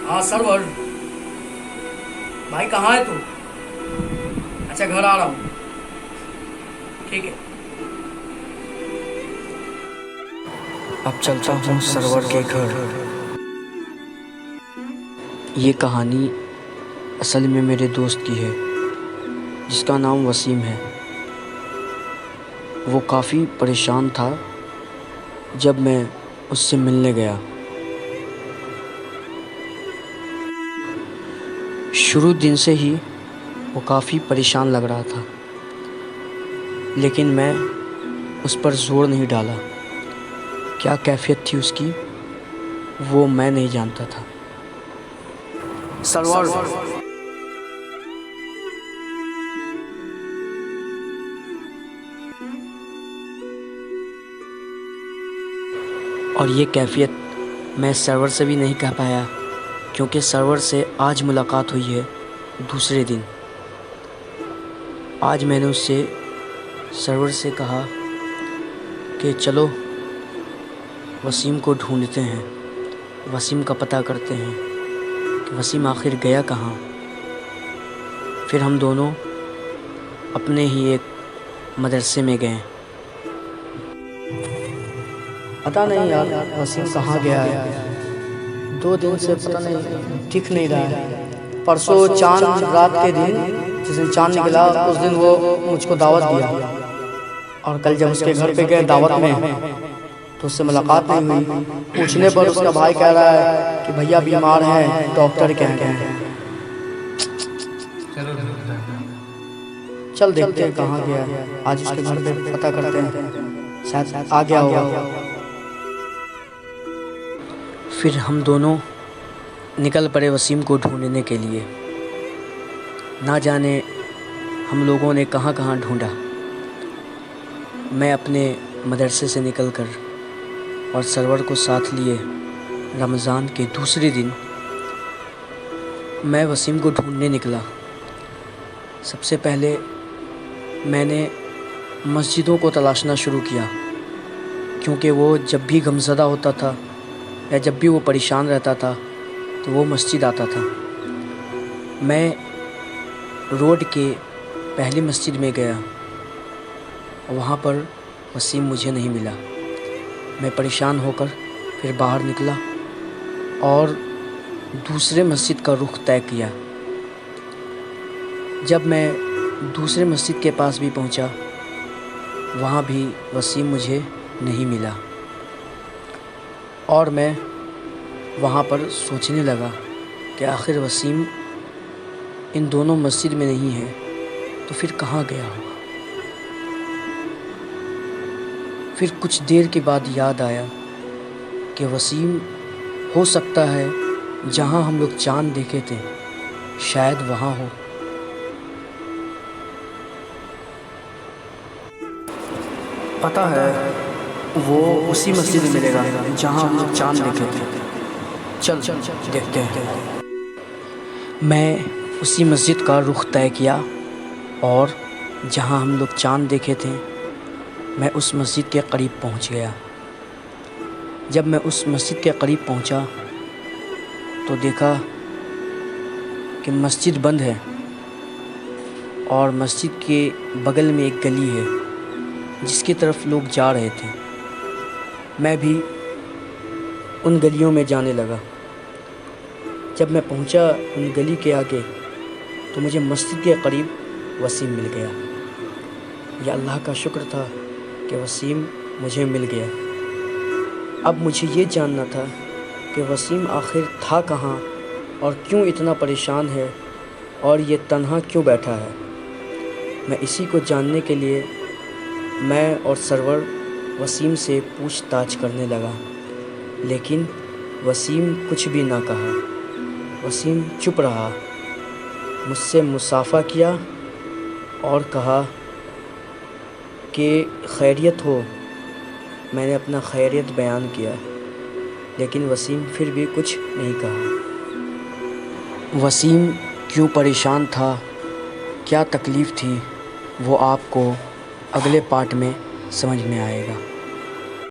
हाँ सरवर भाई, कहाँ है तू? अच्छा, घर आ रहा हूँ। ठीक है। अब चलता हूँ सरवर के घर। ये कहानी असल में मेरे दोस्त की है, जिसका नाम वसीम है। वो काफ़ी परेशान था जब मैं उससे मिलने गया। शुरू दिन से ही वो काफ़ी परेशान लग रहा था, लेकिन मैं उस पर ज़ोर नहीं डाला। क्या कैफियत थी उसकी, वो मैं नहीं जानता था। सरवर और ये कैफियत मैं सर्वर से भी नहीं कह पाया, क्योंकि सर्वर से आज मुलाकात हुई है दूसरे दिन। आज मैंने उससे सर्वर से कहा कि चलो वसीम को ढूंढते हैं, वसीम का पता करते हैं कि वसीम आखिर गया कहाँ। फिर हम दोनों अपने ही एक मदरसे में गए। पता नहीं यार वसीम कहाँ गया है। 2 दिन से पता नहीं, दिख नहीं रहा है। परसों चांद रात के दिन, जिस दिन चांद निकला उस दिन वो मुझको दावत दिया, और कल जब उसके घर पे गए दावत में तो उससे मुलाकात नहीं हुई। पूछने पर उसका भाई कह रहा है कि भैया बीमार हैं, डॉक्टर कह गए हैं। चल देखते हैं कहाँ गया है। आज उसके घर पे पता करते हैं, शायद आ गया होगा। फिर हम दोनों निकल पड़े वसीम को ढूंढने के लिए। ना जाने हम लोगों ने कहाँ कहाँ ढूंढा। मैं अपने मदरसे से निकलकर और सरवर को साथ लिए रमज़ान के दूसरे दिन मैं वसीम को ढूंढने निकला। सबसे पहले मैंने मस्जिदों को तलाशना शुरू किया, क्योंकि वो जब भी गमज़दा होता था या जब भी वो परेशान रहता था तो वो मस्जिद आता था। मैं रोड के पहली मस्जिद में गया, वहाँ पर वसीम मुझे नहीं मिला। मैं परेशान होकर फिर बाहर निकला और दूसरे मस्जिद का रुख तय किया। जब मैं दूसरे मस्जिद के पास भी पहुँचा, वहाँ भी वसीम मुझे नहीं मिला, और मैं वहाँ पर सोचने लगा कि आखिर वसीम इन दोनों मस्जिद में नहीं है तो फिर कहाँ गया होगा। फिर कुछ देर के बाद याद आया कि वसीम हो सकता है जहाँ हम लोग चाँद देखे थे, शायद वहाँ हो। पता है वो उसी मस्जिद में मिलेगा जहाँ हम लोग चांद देखे थे। चल देखते हैं। मैं उसी मस्जिद का रुख तय किया और जहाँ हम लोग चाँद देखे थे, मैं उस मस्जिद के करीब पहुँच गया। जब मैं उस मस्जिद के करीब पहुँचा तो देखा कि मस्जिद बंद है और मस्जिद के बगल में एक गली है जिसकी तरफ लोग जा रहे थे। मैं भी उन गलियों में जाने लगा। जब मैं पहुंचा उन गली के आगे तो मुझे मस्जिद के करीब वसीम मिल गया। या अल्लाह का शुक्र था कि वसीम मुझे मिल गया। अब मुझे ये जानना था कि वसीम आखिर था कहाँ और क्यों इतना परेशान है और ये तन्हा क्यों बैठा है। मैं इसी को जानने के लिए मैं और सरवर वसीम से पूछताछ करने लगा, लेकिन वसीम कुछ भी ना कहा। वसीम चुप रहा, मुझसे मुसाफा किया और कहा कि खैरियत हो। मैंने अपना खैरियत बयान किया, लेकिन वसीम फिर भी कुछ नहीं कहा। वसीम क्यों परेशान था, क्या तकलीफ़ थी, वो आपको अगले पार्ट में समझ में आएगा।